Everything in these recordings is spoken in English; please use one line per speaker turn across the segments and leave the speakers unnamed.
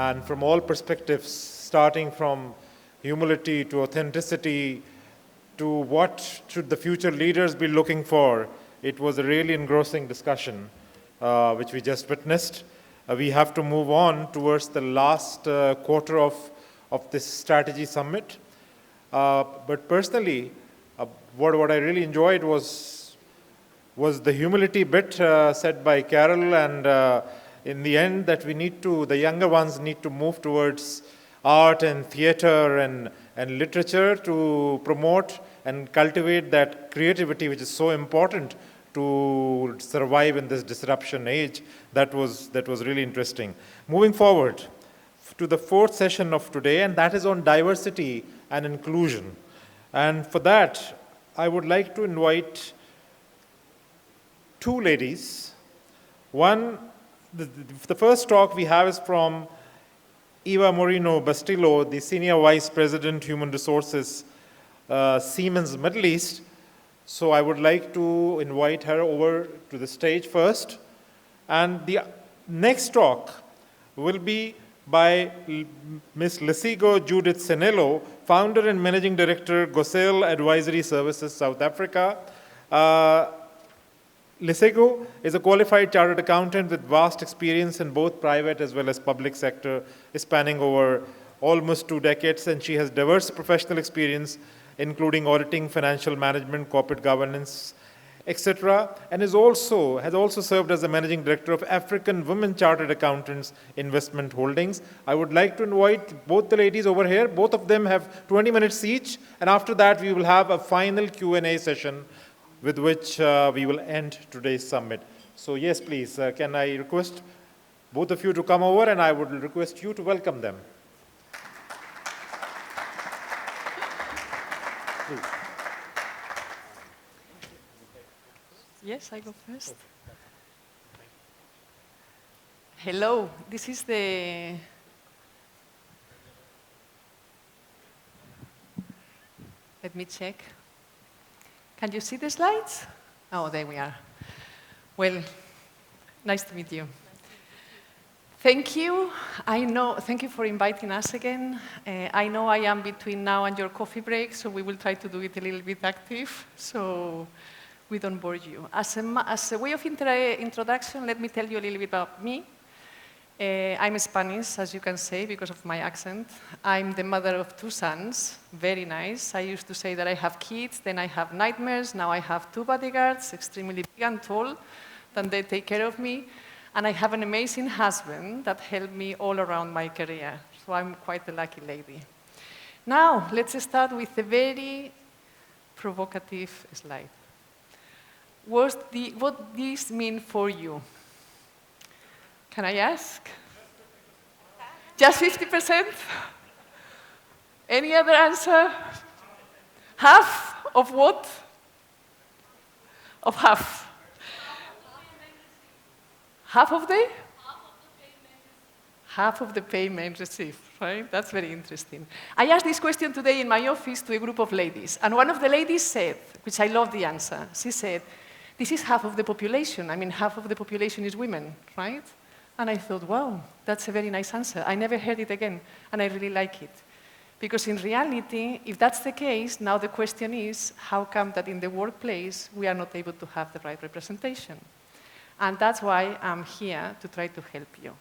and from all perspectives, starting from humility to authenticity to what should the future leaders be looking for. It was a really engrossing discussion, which we just witnessed. We have to move on towards the last quarter of this strategy summit. But personally, what I really enjoyed was the humility bit said by Carol, and in the end that the younger ones need to move towards art and theater and literature to promote and cultivate that creativity which is so important to survive in this disruption age. That was really interesting. Moving forward to the fourth session of today, and that is on diversity and inclusion. And for that, I would like to invite two ladies. One, the first talk we have is from Eva Mourino Busllo, the Senior Vice President, Human Resources, Siemens Middle East. So I would like to invite her over to the stage first. And the next talk will be by Ms. Lesego Judith Senelo, Founder and Managing Director, Gosel Advisory Services, South Africa. Lesego is a qualified chartered accountant with vast experience in both private as well as public sector, spanning over almost 2 decades, and she has diverse professional experience, including auditing, financial management, corporate governance, etc., and has also served as the Managing Director of African Women Chartered Accountants Investment Holdings. I would like to invite both the ladies over here. Both of them have 20 minutes each, and after that we will have a final Q&A session with which we will end today's summit. So yes, please, can I request both of you to come over, and I would request you to welcome them. Please.
Yes, I go first. Hello, this is the... Let me check. Can you see the slides? Oh, there we are. Well, nice to meet you. Thank you. Thank you for inviting us again. I know I am between now and your coffee break, so we will try to do it a little bit active, so we don't bore you. As a way of introduction, let me tell you a little bit about me. I'm Spanish, as you can say, because of my accent. I'm the mother of 2 sons, very nice. I used to say that I have kids, then I have nightmares. Now I have 2 bodyguards, extremely big and tall, then they take care of me. And I have an amazing husband that helped me all around my career. So I'm quite a lucky lady. Now, let's start with a very provocative slide. What this mean for you? Can I ask? Just 50%? Any other answer? Half of what? Of half. Half of the? Half of the payment received, right? That's very interesting. I asked this question today in my office to a group of ladies, and one of the ladies said, which I love the answer, she said, this is half of the population. I mean, half of the population is women, right? And I thought, wow, that's a very nice answer. I never heard it again, and I really like it. Because in reality, if that's the case, now the question is, how come that in the workplace we are not able to have the right representation? And that's why I'm here to try to help you.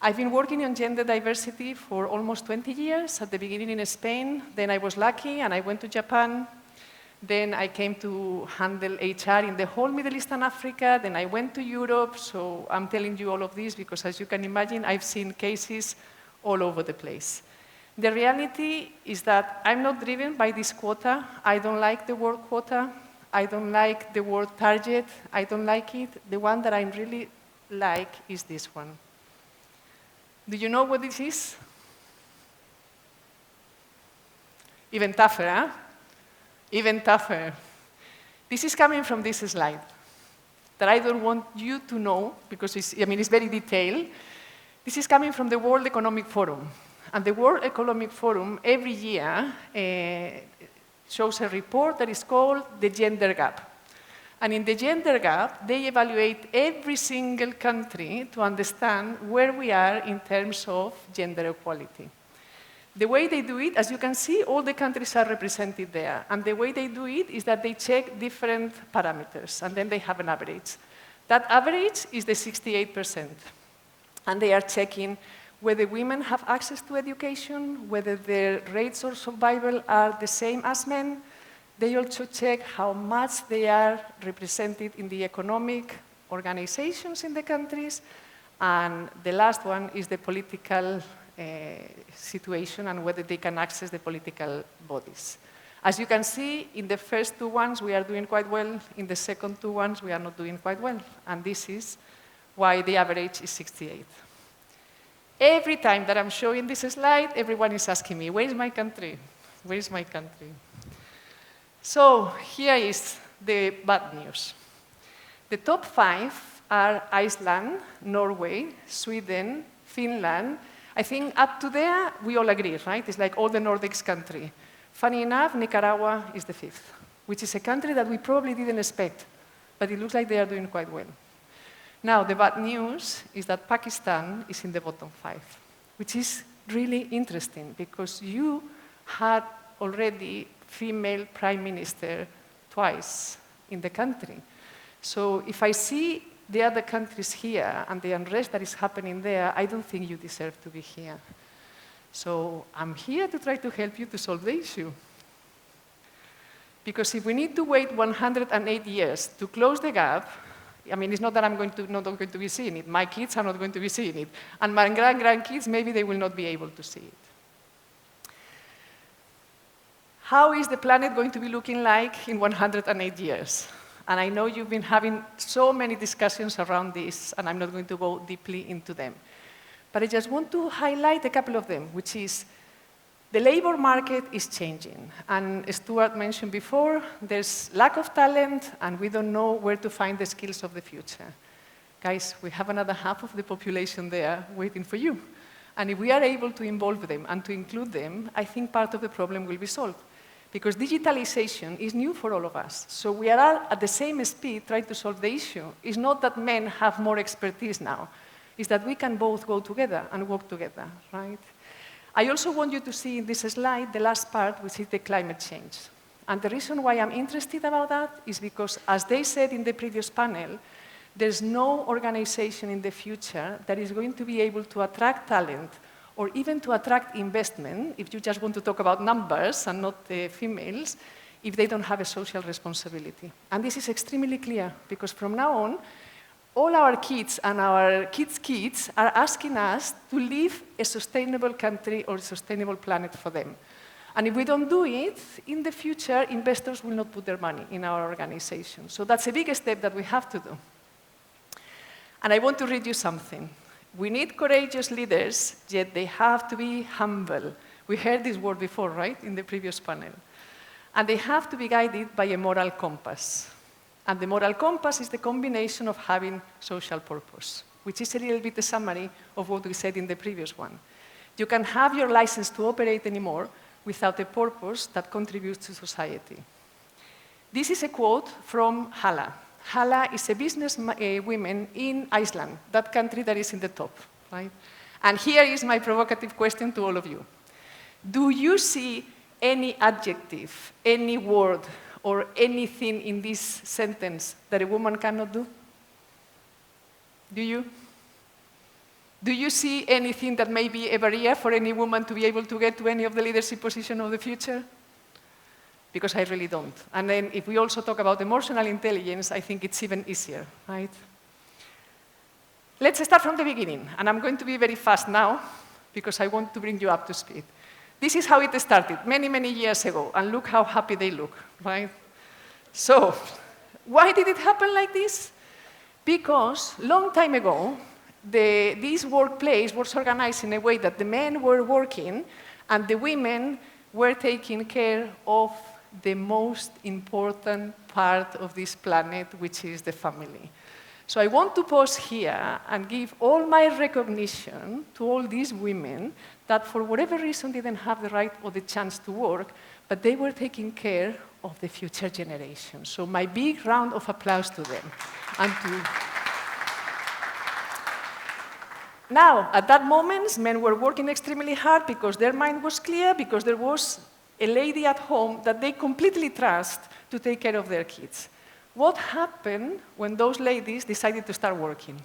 I've been working on gender diversity for almost 20 years, at the beginning in Spain, then I was lucky and I went to Japan. Then I came to handle HR in the whole Middle East and Africa. Then I went to Europe. So I'm telling you all of this because, as you can imagine, I've seen cases all over the place. The reality is that I'm not driven by this quota. I don't like the word quota. I don't like the word target. I don't like it. The one that I really like is this one. Do you know what this is? Even tougher, huh? Even tougher. This is coming from this slide that I don't want you to know because it's very detailed. This is coming from the World Economic Forum. And the World Economic Forum every year shows a report that is called the gender gap. And in the gender gap, they evaluate every single country to understand where we are in terms of gender equality. The way they do it, as you can see, all the countries are represented there. And the way they do it is that they check different parameters, and then they have an average. That average is the 68%. And they are checking whether women have access to education, whether their rates of survival are the same as men. They also check how much they are represented in the economic organizations in the countries. And the last one is the political situation and whether they can access the political bodies. As you can see, in the first two ones, we are doing quite well. In the second two ones, we are not doing quite well. And this is why the average is 68. Every time that I'm showing this slide, everyone is asking me, where is my country? Where is my country? So here is the bad news. The top 5 are Iceland, Norway, Sweden, Finland. I think up to there, we all agree, right? It's like all the Nordics country. Funny enough, Nicaragua is the 5th, which is a country that we probably didn't expect, but it looks like they are doing quite well. Now, the bad news is that Pakistan is in the bottom 5, which is really interesting because you had already female prime minister twice in the country. So if I see the other countries here and the unrest that is happening there, I don't think you deserve to be here. So I'm here to try to help you to solve the issue. Because if we need to wait 108 years to close the gap, I mean, it's not that I'm not going to be seeing it. My kids are not going to be seeing it. And my grandkids, maybe they will not be able to see it. How is the planet going to be looking like in 108 years? And I know you've been having so many discussions around this, and I'm not going to go deeply into them. But I just want to highlight a couple of them, which is the labor market is changing. And as Stuart mentioned before, there's lack of talent, and we don't know where to find the skills of the future. Guys, we have another half of the population there waiting for you. And if we are able to involve them and to include them, I think part of the problem will be solved. Because digitalization is new for all of us. So we are all at the same speed trying to solve the issue. It's not that men have more expertise now. It's that we can both go together and work together, right? I also want you to see in this slide the last part, which is the climate change. And the reason why I'm interested about that is because, as they said in the previous panel, there's no organization in the future that is going to be able to attract talent or even to attract investment, if you just want to talk about numbers and not the females, if they don't have a social responsibility. And this is extremely clear, because from now on, all our kids and our kids' kids are asking us to leave a sustainable country or a sustainable planet for them. And if we don't do it, in the future, investors will not put their money in our organization. So that's a big step that we have to do. And I want to read you something. We need courageous leaders, yet they have to be humble. We heard this word before, right, in the previous panel. And they have to be guided by a moral compass. And the moral compass is the combination of having social purpose, which is a little bit the summary of what we said in the previous one. You can have your license to operate anymore without a purpose that contributes to society. This is a quote from Hala. Hala is a business woman in Iceland, that country that is in the top, right? And here is my provocative question to all of you. Do you see any adjective, any word, or anything in this sentence that a woman cannot do? Do you? Do you see anything that may be a barrier for any woman to be able to get to any of the leadership positions of the future? Because I really don't. And then if we also talk about emotional intelligence, I think it's even easier, right? Let's start from the beginning. And I'm going to be very fast now, because I want to bring you up to speed. This is how it started, many, many years ago. And look how happy they look, right? So, why did it happen like this? Because long time ago, this workplace was organized in a way that the men were working and the women were taking care of the most important part of this planet, which is the family. So I want to pause here and give all my recognition to all these women that for whatever reason didn't have the right or the chance to work, but they were taking care of the future generation. So my big round of applause to them. And Now, at that moment, men were working extremely hard because their mind was clear, because there was a lady at home that they completely trust to take care of their kids. What happened when those ladies decided to start working?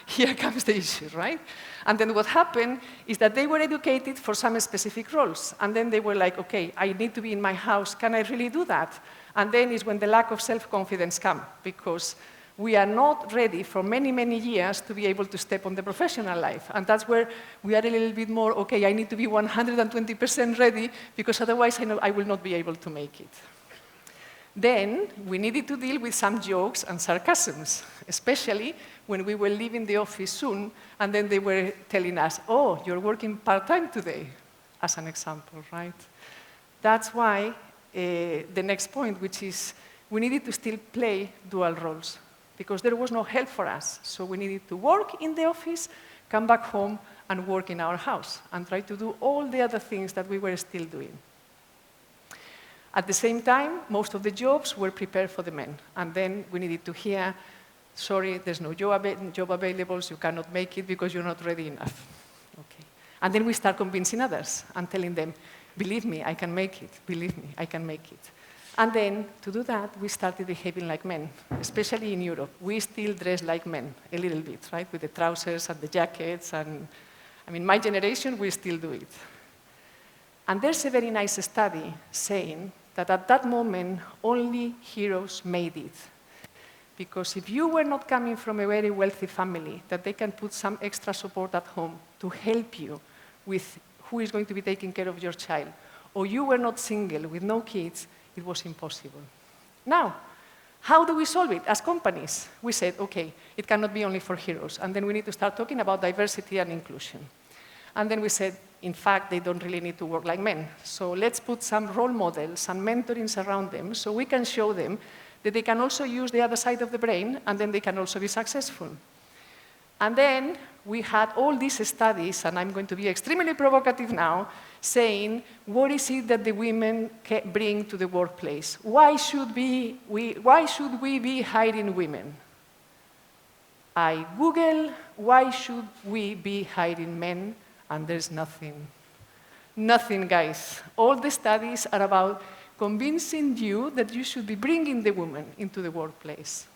Here comes the issue, right? And then what happened is that they were educated for some specific roles. And then they were like, okay, I need to be in my house. Can I really do that? And then is when the lack of self-confidence comes, because we are not ready for many, many years to be able to step on the professional life. And that's where we are a little bit more, okay, I need to be 120% ready, because otherwise I know I will not be able to make it. Then we needed to deal with some jokes and sarcasms, especially when we were leaving the office soon, and then they were telling us, oh, you're working part-time today, as an example, right? That's why the next point, which is we needed to still play dual roles, because there was no help for us. So we needed to work in the office, come back home, and work in our house, and try to do all the other things that we were still doing. At the same time, most of the jobs were prepared for the men. And then we needed to hear, sorry, there's no job available, so you cannot make it because you're not ready enough. Okay. And then we start convincing others and telling them, believe me, I can make it. Believe me, I can make it. And then, to do that, we started behaving like men, especially in Europe. We still dress like men, a little bit, right? With the trousers and the jackets. And I mean, my generation, we still do it. And there's a very nice study saying that at that moment, only heroes made it. Because if you were not coming from a very wealthy family, that they can put some extra support at home to help you with who is going to be taking care of your child, or you were not single with no kids, it was impossible. Now, how do we solve it as companies? We said, okay, it cannot be only for heroes, and then we need to start talking about diversity and inclusion. And then we said, in fact, they don't really need to work like men. So let's put some role models and mentorings around them so we can show them that they can also use the other side of the brain, and then they can also be successful. And then we had all these studies, and I'm going to be extremely provocative now, saying, what is it that the women bring to the workplace? Why should we be hiring women? I Google, why should we be hiring men? And there's nothing. Nothing, guys. All the studies are about convincing you that you should be bringing the woman into the workplace.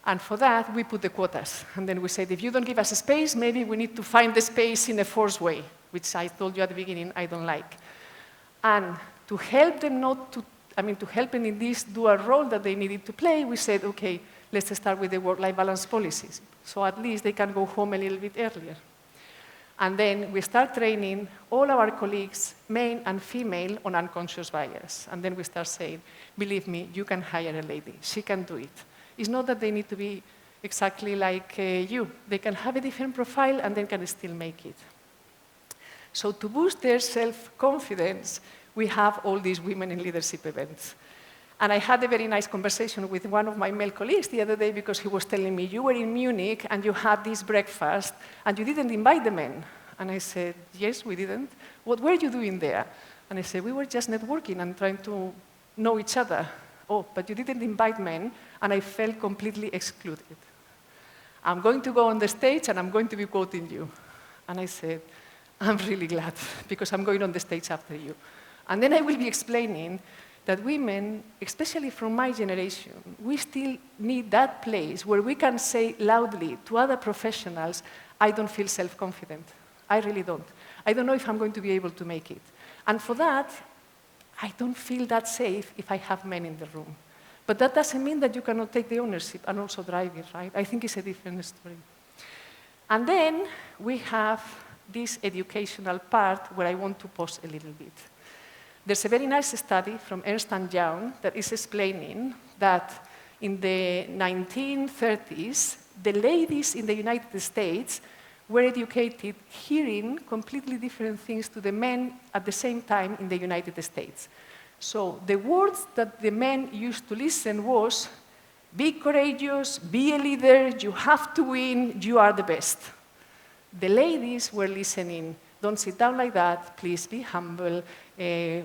And for that, we put the quotas. And then we said, if you don't give us a space, maybe we need to find the space in a forced way, which I told you at the beginning I don't like. And to help them to help them in this dual role that they needed to play, we said, okay, let's start with the work-life balance policies. So at least they can go home a little bit earlier. And then we start training all our colleagues, male and female, on unconscious bias. And then we start saying, believe me, you can hire a lady. She can do it. It's not that they need to be exactly like you. They can have a different profile and they can still make it. So to boost their self-confidence, we have all these women in leadership events. And I had a very nice conversation with one of my male colleagues the other day because he was telling me, you were in Munich and you had this breakfast and you didn't invite the men. And I said, yes, we didn't. What were you doing there? And I said, we were just networking and trying to know each other. Oh, but you didn't invite men, and I felt completely excluded. I'm going to go on the stage and I'm going to be quoting you. And I said, I'm really glad because I'm going on the stage after you. And then I will be explaining that women, especially from my generation, we still need that place where we can say loudly to other professionals, I don't feel self-confident. I really don't. I don't know if I'm going to be able to make it. And for that, I don't feel that safe if I have men in the room. But that doesn't mean that you cannot take the ownership and also drive it, right? I think it's a different story. And then we have this educational part where I want to pause a little bit. There's a very nice study from Ernst & Young that is explaining that in the 1930s, the ladies in the United States were educated hearing completely different things to the men at the same time in the United States. So the words that the men used to listen was, be courageous, be a leader, you have to win, you are the best. The ladies were listening, Don't sit down like that. Please be humble.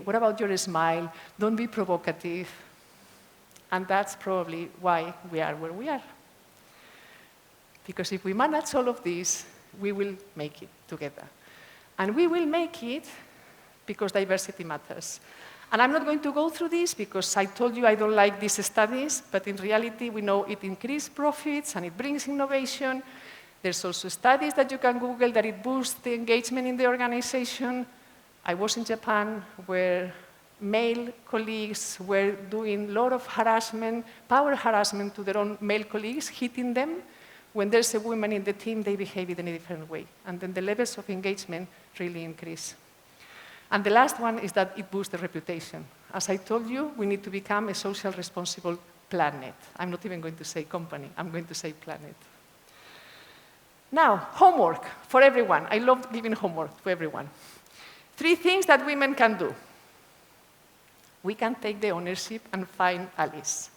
What about your smile? Don't be provocative. And that's probably why we are where we are. Because if we manage all of this, we will make it together. And we will make it because diversity matters. And I'm not going to go through this because I told you I don't like these studies, but in reality, we know it increases profits and it brings innovation. There's also studies that you can Google that it boosts the engagement in the organization. I was in Japan where male colleagues were doing a lot of harassment, power harassment to their own male colleagues, hitting them. When there's a woman in the team, they behave in a different way. And then the levels of engagement really increase. And the last one is that it boosts the reputation. As I told you, we need to become a social responsible planet. I'm not even going to say company, I'm going to say planet. Now, homework for everyone. I love giving homework to everyone. 3 things that women can do. We can take the ownership and find allies,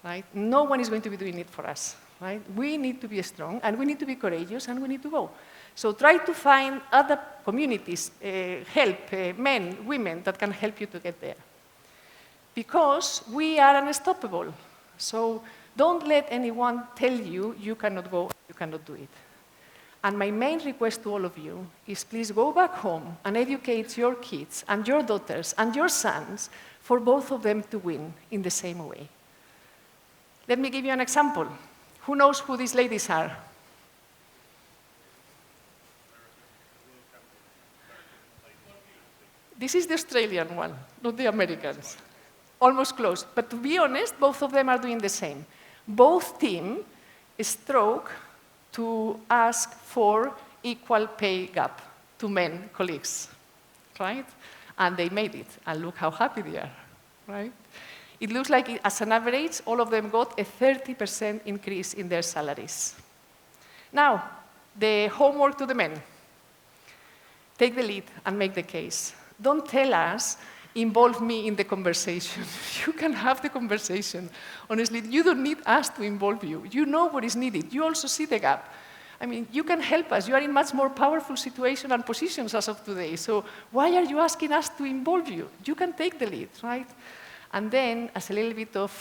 right? No one is going to be doing it for us, right? We need to be strong, and we need to be courageous, and we need to go. So try to find other communities, men, women, that can help you to get there. Because we are unstoppable. So don't let anyone tell you you cannot go, you cannot do it. And my main request to all of you is please go back home and educate your kids and your daughters and your sons for both of them to win in the same way. Let me give you an example. Who knows who these ladies are? This is the Australian one, not the Americans. Almost close. But to be honest, both of them are doing the same. Both teams strove to ask for equal pay gap to men colleagues, right? And they made it. And look how happy they are, right? It looks like, as an average, all of them got a 30% increase in their salaries. Now, the homework to the men. Take the lead and make the case. Don't tell us, involve me in the conversation. You can have the conversation. Honestly, you don't need us to involve you. You know what is needed. You also see the gap. I mean, you can help us. You are in much more powerful situations and positions as of today. So why are you asking us to involve you? You can take the lead, right? And then, as a little bit of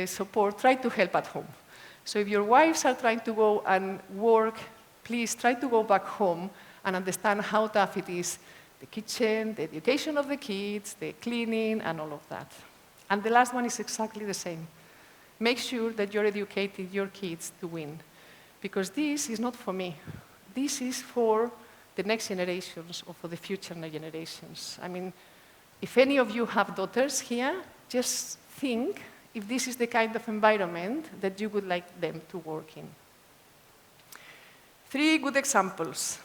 support, try to help at home. So if your wives are trying to go and work, please try to go back home and understand how tough it is. The kitchen, the education of the kids, the cleaning, and all of that. And the last one is exactly the same. Make sure that you're educating your kids to win. Because this is not for me. This is for the next generations or for the future generations. I mean, if any of you have daughters here, just think if this is the kind of environment that you would like them to work in. 3 good examples.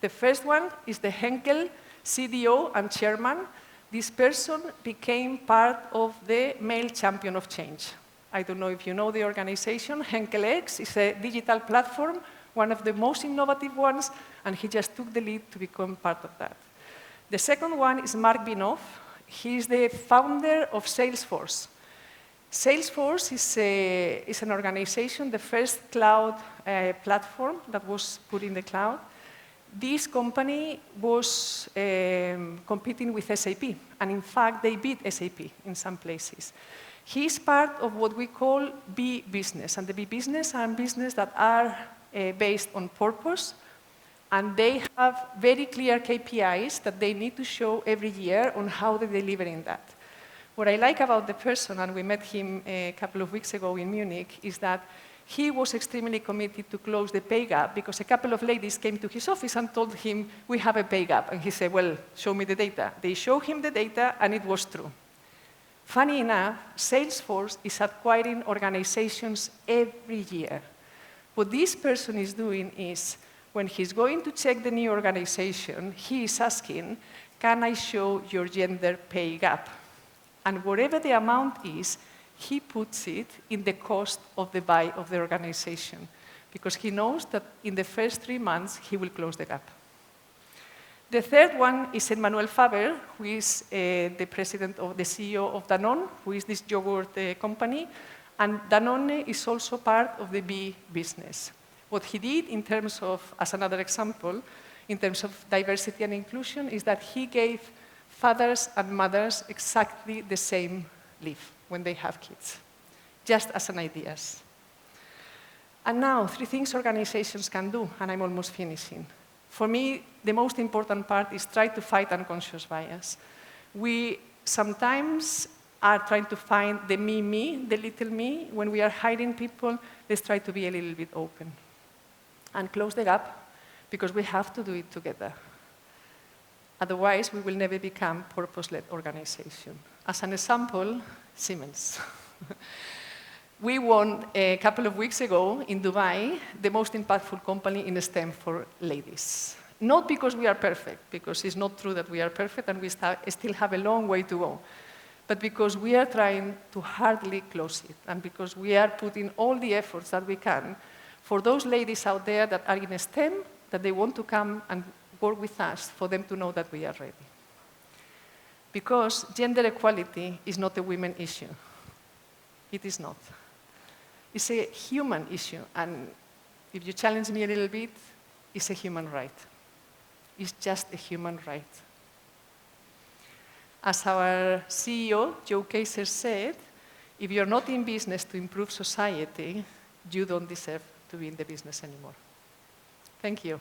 The first one is the Henkel CDO and chairman. This person became part of the Male Champion of Change. I don't know if you know the organization. Henkel X is a digital platform, one of the most innovative ones, and he just took the lead to become part of that. The second one is Mark Binoff. He is the founder of Salesforce. Salesforce is an organization, the first cloud platform that was put in the cloud. This company was competing with SAP, and in fact, they beat SAP in some places. He is part of what we call B business, and the B business are business that are based on purpose, and they have very clear KPIs that they need to show every year on how they deliver in that. What I like about the person, and we met him a couple of weeks ago in Munich, is that he was extremely committed to close the pay gap because a couple of ladies came to his office and told him, we have a pay gap. And he said, well, show me the data. They showed him the data, and it was true. Funny enough, Salesforce is acquiring organizations every year. What this person is doing is, when he's going to check the new organization, he is asking, can I show your gender pay gap? And whatever the amount is, he puts it in the cost of the buy of the organization, because he knows that in the first 3 months, he will close the gap. The third one is Emmanuel Faber, who is the president of the CEO of Danone, who is this yogurt company, and Danone is also part of the B business. What he did in terms of, as another example, in terms of diversity and inclusion is that he gave fathers and mothers exactly the same leave when they have kids, just as an ideas. And now, 3 things organizations can do, and I'm almost finishing. For me, the most important part is try to fight unconscious bias. We sometimes are trying to find the me, the little me. When we are hiring people, let's try to be a little bit open and close the gap, because we have to do it together. Otherwise, we will never become a purpose-led organization. As an example, Siemens. We won a couple of weeks ago in Dubai the most impactful company in STEM for ladies. Not because we are perfect, because it's not true that we are perfect and we still have a long way to go, but because we are trying to hardly close it, and because we are putting all the efforts that we can for those ladies out there that are in STEM, that they want to come and work with us, for them to know that we are ready. Because gender equality is not a women issue. It is not. It's a human issue, and if you challenge me a little bit, it's a human right. It's just a human right. As our CEO, Joe Kaiser, said, if you're not in business to improve society, you don't deserve to be in the business anymore. Thank you.